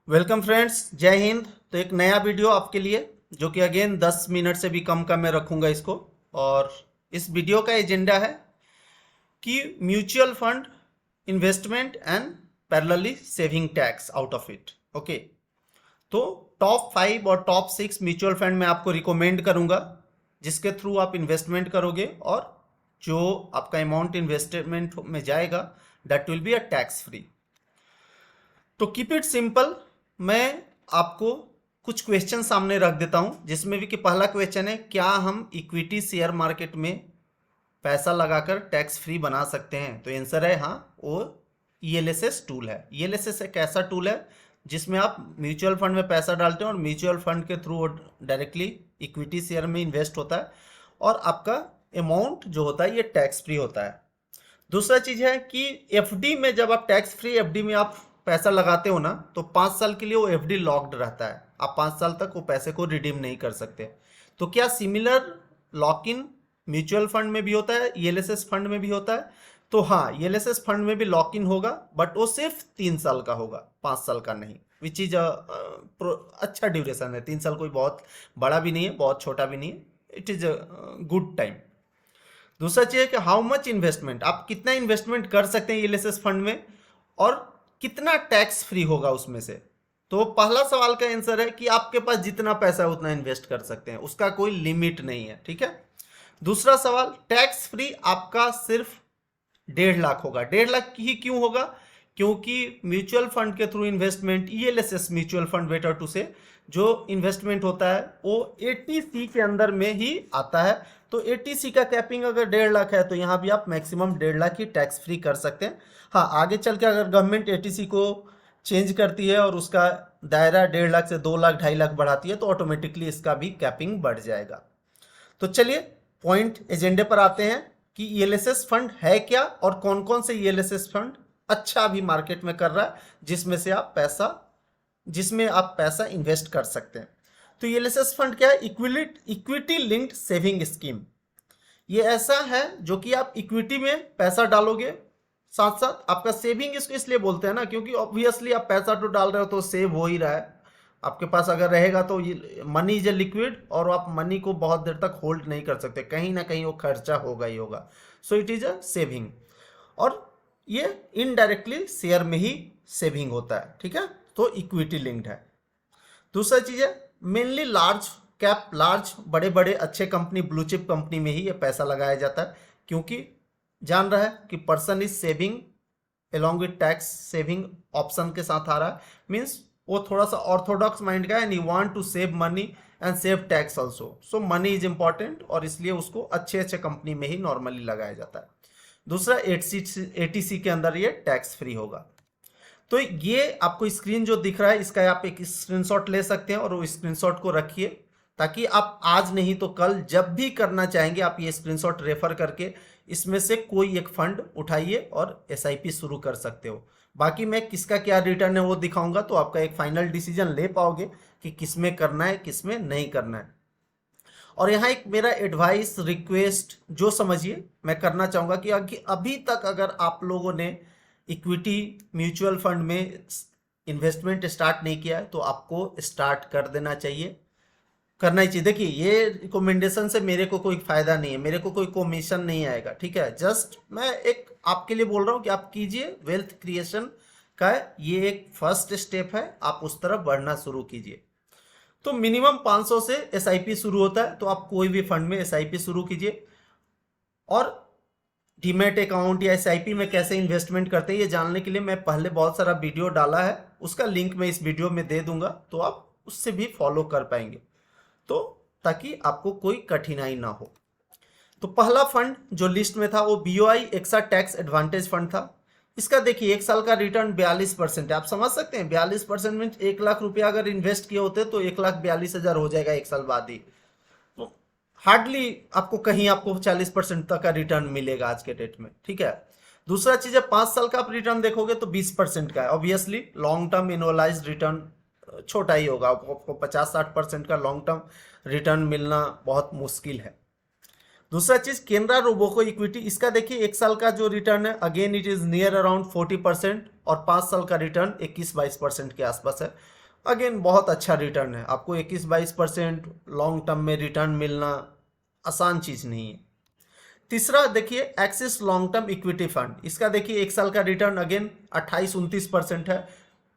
Welcome friends, जय हिंद। तो एक नया वीडियो आपके लिए जो कि अगेन 10 मिनट से भी कम का मैं रखूंगा इसको। और इस वीडियो का एजेंडा है कि mutual fund investment and parallelly saving tax out of it. Okay, तो टॉप 5 और टॉप 6 म्यूचुअल फंड मैं आपको रिकमेंड करूंगा जिसके थ्रू आप इन्वेस्टमेंट करोगे और जो आपका अमाउंट इन्वेस्टमेंट में जाएगा that will be a tax free. तो कीप इट सिंपल, मैं आपको कुछ क्वेश्चन सामने रख देता हूं जिसमें भी कि पहला क्वेश्चन है, क्या हम इक्विटी शेयर मार्केट में पैसा लगाकर टैक्स फ्री बना सकते हैं? तो आंसर है हाँ, वो ईएलएसएस टूल है। ईएलएसएस एक ऐसा टूल है जिसमें आप म्यूचुअल फंड में पैसा डालते हैं और म्यूचुअल फंड के थ्रू डायरेक्टली इक्विटी शेयर में इन्वेस्ट होता है और आपका अमाउंट जो होता है ये टैक्स फ्री होता है। दूसरा चीज है कि एफडी में जब आप टैक्स फ्री एफडी में आप पैसा लगाते हो ना, तो 5 साल के लिए वो एफडी लॉक्ड रहता है। आप 5 साल तक वो पैसे को रिडीम नहीं कर सकते। तो क्या similar lock in mutual fund में भी होता है, ईएलएसएस फंड में भी होता है? तो हाँ, ईएलएसएस फंड में भी लॉक इन होगा, बट वो सिर्फ 3 साल का होगा, 5 साल का नहीं। विच इज अच्छा ड्यूरेशन है। 3 साल कोई बहुत बड़ा भी नहीं है, बहुत छोटा भी नहीं है। It is a good time. दूसरा चीज है कि हाउ मच इन्वेस्टमेंट, आप कितना इन्वेस्टमेंट कर सकते हैं ईएलएसएस फंड में और कितना टैक्स फ्री होगा उसमें से। तो पहला सवाल का आंसर है कि आपके पास जितना पैसा है उतना इन्वेस्ट कर सकते हैं, उसका कोई लिमिट नहीं है। ठीक है। दूसरा सवाल, टैक्स फ्री आपका सिर्फ 1.5 लाख होगा। 1.5 लाख ही क्यों होगा? क्योंकि म्यूचुअल फंड के through investment, ELSS mutual fund better to say, जो इन्वेस्टमेंट होता है वो एटीसी के अंदर में ही आता है। तो एटीसी का कैपिंग अगर 1.5 लाख है तो यहाँ भी आप मैक्सिमम 1.5 लाख ही टैक्स फ्री कर सकते हैं। हाँ, आगे चल के अगर गवर्नमेंट एटीसी को चेंज करती है और उसका दायरा 1.5 लाख से 2 लाख 2.5 लाख बढ़ाती है तो ऑटोमेटिकली इसका भी कैपिंग बढ़ जाएगा। तो चलिए पॉइंट एजेंडे पर आते हैं कि ईएलएसएस फंड है क्या और कौन कौन से ईएलएसएस फंड अच्छा अभी मार्केट में कर रहा है जिसमें आप पैसा इन्वेस्ट कर सकते हैं। तो ईएलएसएस फंड क्या है? Equity linked saving scheme. ये ऐसा है जो कि आप इक्विटी में पैसा डालोगे, साथ साथ आपका सेविंग इसको इसलिए बोलते हैं ना क्योंकि ऑब्वियसली आप पैसा तो डाल रहे हो तो सेव हो ही रहा है। आपके पास अगर रहेगा तो मनी इज ए लिक्विड और आप मनी को बहुत देर तक होल्ड नहीं कर सकते, कहीं ना कहीं वो खर्चा होगा ही होगा। So it is a saving और ये इनडायरेक्टली शेयर में ही सेविंग होता है। ठीक है, तो इक्विटी लिंक्ड है। दूसरा चीज है मेनली लार्ज कैप, लार्ज बड़े बड़े अच्छे कंपनी, ब्लू चिप कंपनी में ही ये पैसा लगाया जाता है क्योंकि जान रहा है कि person is saving along with tax saving option के साथ आ रहा है। मीन्स वो थोड़ा सा ऑर्थोडॉक्स माइंड का है and you want to save money and save tax also. So money is important और इसलिए उसको अच्छे अच्छे कंपनी में ही नॉर्मली लगाया जाता है। दूसरा एटीसी के अंदर ये टैक्स फ्री होगा। तो ये आपको स्क्रीन जो दिख रहा है इसका आप एक स्क्रीनशॉट ले सकते हैं और वो स्क्रीनशॉट को रखिए ताकि आप आज नहीं तो कल जब भी करना चाहेंगे आप ये स्क्रीनशॉट रेफर करके इसमें से कोई एक फंड उठाइए और एसआईपी शुरू कर सकते हो। बाकी मैं किसका क्या रिटर्न है वो दिखाऊंगा तो आपका एक फाइनल डिसीजन ले पाओगे कि किसमें करना है किसमें नहीं करना है। और यहाँ एक मेरा एडवाइस रिक्वेस्ट जो समझिए मैं करना चाहूँगा कि अभी तक अगर आप लोगों ने इक्विटी म्यूचुअल फंड में इन्वेस्टमेंट स्टार्ट नहीं किया है तो आपको स्टार्ट कर देना चाहिए, करना ही चाहिए। देखिए ये रिकमेंडेशन से मेरे को कोई फायदा नहीं है, मेरे को कोई कमीशन नहीं आएगा। ठीक है, जस्ट मैं एक आपके लिए बोल रहा हूँ कि आप कीजिए। वेल्थ क्रिएशन का ये एक फर्स्ट स्टेप है, आप उस तरफ बढ़ना शुरू कीजिए। तो मिनिमम 500 से एसआईपी शुरू होता है, तो आप कोई भी फंड में एसआईपी शुरू कीजिए। और डीमैट अकाउंट या एसआईपी में कैसे इन्वेस्टमेंट करते हैं ये जानने के लिए मैं पहले बहुत सारा वीडियो डाला है, उसका लिंक मैं इस वीडियो में दे दूंगा तो आप उससे भी फॉलो कर पाएंगे, तो ताकि आपको कोई कठिनाई ना हो। तो पहला फंड जो लिस्ट में था वो BOI AXA tax advantage fund था। इसका देखिए 1 साल का रिटर्न 42% है। आप समझ सकते हैं 42% मीन 1 लाख रुपया अगर इन्वेस्ट किए होते तो 1,42,000 हो जाएगा 1 साल बाद ही। तो हार्डली आपको कहीं आपको 40% तक का रिटर्न मिलेगा आज के डेट में। ठीक है। दूसरा चीज है 5 साल का आप रिटर्न देखोगे तो 20% का है। Obviously long term annualised return छोटा ही होगा, आपको 50-60% का लॉन्ग टर्म रिटर्न मिलना बहुत मुश्किल है। दूसरा चीज केनरा रोबोको इक्विटी, इसका देखिए 1 साल का जो रिटर्न है again it is near around 40% और 5 साल का रिटर्न 21-22% के आसपास है। अगेन बहुत अच्छा रिटर्न है, आपको 21-22% लॉन्ग टर्म में रिटर्न मिलना आसान चीज नहीं है। तीसरा देखिए axis long term equity fund, इसका देखिए 1 साल का रिटर्न अगेन 28-29% है,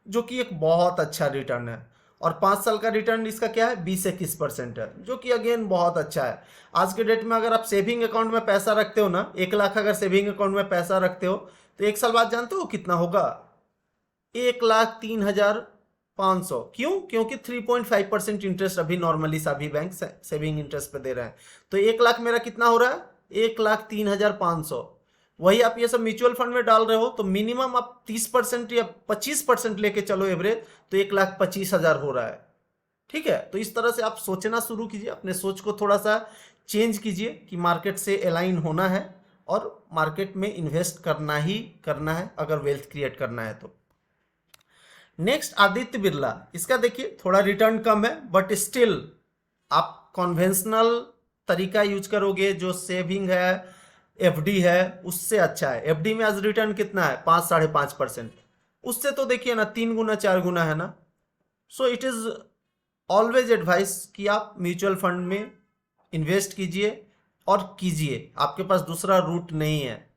जो कि एक बहुत अच्छा रिटर्न है। और 5 साल का रिटर्न इसका क्या है 20-21% है, जो कि अगेन बहुत अच्छा है। आज के डेट में अगर आप सेविंग अकाउंट में पैसा रखते हो ना, 1 लाख अगर सेविंग अकाउंट में पैसा रखते हो तो 1 साल बाद जानते हो कितना होगा? 1,03,500। क्यों? क्योंकि 3.5% इंटरेस्ट अभी नॉर्मली सभी बैंक सेविंग इंटरेस्ट पे दे रहे हैं। तो 1 लाख मेरा कितना हो रहा है? 1,03,500। वही आप ये सब म्यूचुअल फंड में डाल रहे हो तो मिनिमम आप 30% या 25% लेके चलो एवरेज, तो 1,25,000 हो रहा है। ठीक है, तो इस तरह से आप सोचना शुरू कीजिए, अपने सोच को थोड़ा सा चेंज कीजिए कि मार्केट से अलाइन होना है और मार्केट में इन्वेस्ट करना ही करना है अगर वेल्थ क्रिएट करना है तो। नेक्स्ट आदित्य बिरला, इसका देखिए थोड़ा रिटर्न कम है बट स्टिल आप कॉन्वेंशनल तरीका यूज करोगे, जो सेविंग है एफडी है उससे अच्छा है। एफडी में आज रिटर्न कितना है? 5-5.5%। उससे तो देखिए ना 3 गुना 4 गुना है ना। So it is always advice कि आप म्यूचुअल फंड में इन्वेस्ट कीजिए और कीजिए, आपके पास दूसरा रूट नहीं है।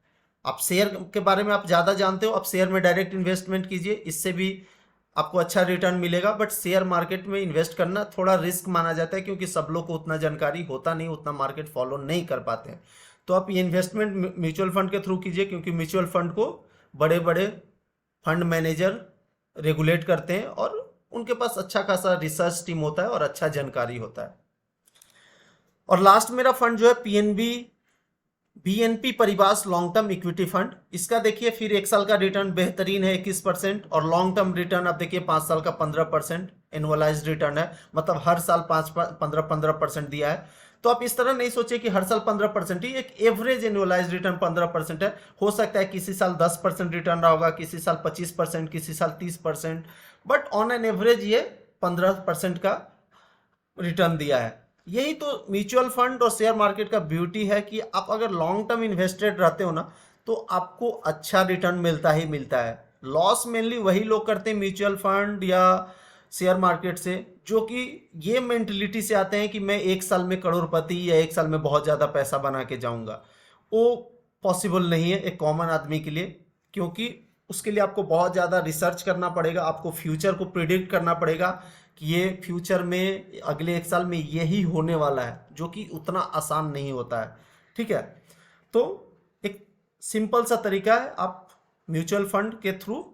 आप शेयर के बारे में आप ज़्यादा जानते हो, आप शेयर में डायरेक्ट इन्वेस्टमेंट कीजिए, इससे भी आपको अच्छा रिटर्न मिलेगा। बट शेयर मार्केट में इन्वेस्ट करना थोड़ा रिस्क माना जाता है, क्योंकि सब लोग को उतना जानकारी होता नहीं, उतना मार्केट फॉलो नहीं कर पाते हैं। तो आप ये इन्वेस्टमेंट म्यूचुअल फंड के थ्रू कीजिए, क्योंकि म्यूचुअल फंड को बड़े बड़े फंड मैनेजर रेगुलेट करते हैं और उनके पास अच्छा खासा रिसर्च टीम होता है और अच्छा जानकारी होता है। और लास्ट मेरा फंड जो है BNP परिवास long term equity fund, इसका देखिए फिर 1 साल का रिटर्न बेहतरीन है 21% और लॉन्ग टर्म रिटर्न आप देखिए 5 साल का 15% एनुअलाइज्ड रिटर्न है, मतलब हर साल 15% दिया है। तो आप इस तरह नहीं सोचिए कि हर साल 15% ही, एक एवरेज एनुअलाइज्ड रिटर्न 15% है। हो सकता है किसी साल 10% रिटर्न रहा होगा, किसी साल 25%, किसी साल 30%, बट ऑन एन एवरेज ये 15% का रिटर्न दिया है। यही तो म्यूचुअल फंड और शेयर मार्केट का ब्यूटी है कि आप अगर लॉन्ग टर्म इन्वेस्टेड रहते हो ना तो आपको अच्छा रिटर्न मिलता ही मिलता है। लॉस मेनली वही लोग करते हैं म्यूचुअल फंड या शेयर मार्केट से, जो कि ये मेंटलिटी से आते हैं कि मैं 1 साल में करोड़पति या 1 साल में बहुत ज़्यादा पैसा बना के जाऊंगा। वो पॉसिबल नहीं है एक कॉमन आदमी के लिए, क्योंकि उसके लिए आपको बहुत ज़्यादा रिसर्च करना पड़ेगा, आपको फ्यूचर को प्रिडिक्ट करना पड़ेगा कि ये फ्यूचर में अगले 1 साल में यही होने वाला है, जो कि उतना आसान नहीं होता है। ठीक है, तो एक सिंपल सा तरीका है, आप म्यूचुअल फंड के थ्रू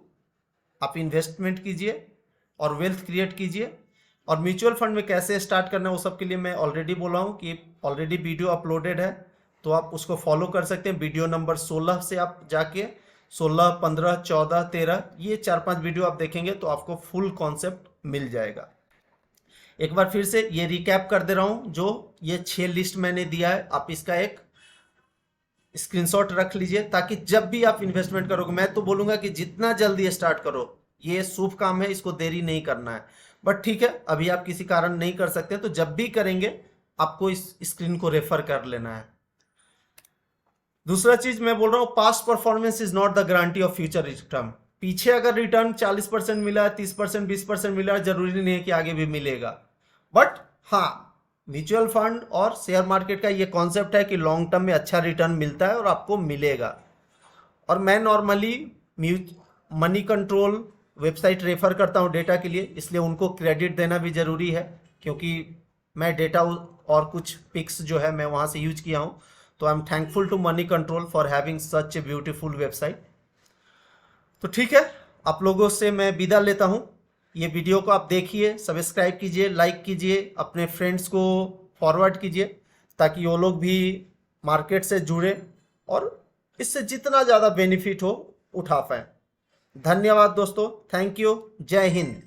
आप इन्वेस्टमेंट कीजिए और वेल्थ क्रिएट कीजिए। और म्यूचुअल फंड में कैसे स्टार्ट करना है वो सब के लिए मैं ऑलरेडी बोला हूँ कि ऑलरेडी वीडियो अपलोडेड है, तो आप उसको फॉलो कर सकते हैं। वीडियो नंबर 16 से आप जाके 16, 15, 14, 13 ये 4-5 वीडियो आप देखेंगे तो आपको फुल कॉन्सेप्ट मिल जाएगा। एक बार फिर से ये रिकैप कर दे रहा हूँ, जो ये 6 लिस्ट मैंने दिया है, आप इसका एक स्क्रीनशॉट रख लीजिए, ताकि जब भी आप इन्वेस्टमेंट करोगे, मैं तो बोलूँगा कि जितना जल्दी स्टार्ट करो, ये शुभ काम है, इसको देरी नहीं करना है। बट ठीक है, अभी आप किसी कारण नहीं कर सकते, तो जब भी करेंगे आपको इस स्क्रीन को रेफर कर लेना है। दूसरा चीज मैं बोल रहा हूँ, past performance is not the guarantee of future return. पीछे अगर रिटर्न 40% मिला है, 30%, 20% मिला है, जरूरी नहीं है कि आगे भी मिलेगा। बट हाँ, म्यूचुअल फंड और शेयर मार्केट का ये कॉन्सेप्ट है कि लॉन्ग टर्म में अच्छा रिटर्न मिलता है और आपको मिलेगा। और मैं normally money control website refer करता हूँ डेटा के लिए, इसलिए उनको क्रेडिट देना भी ज़रूरी है, क्योंकि मैं डेटा और कुछ पिक्स जो है मैं वहाँ से यूज किया हूँ। तो I am thankful to Moneycontrol for having such a beautiful website. तो ठीक है, आप लोगों से मैं विदा लेता हूँ। ये वीडियो को आप देखिए, सब्सक्राइब कीजिए, लाइक कीजिए, अपने फ्रेंड्स को फॉरवर्ड कीजिए, ताकि वो लोग भी मार्केट से जुड़े और इससे जितना ज़्यादा बेनिफिट हो उठा पाएँ। धन्यवाद दोस्तों, थैंक यू, जय हिंद।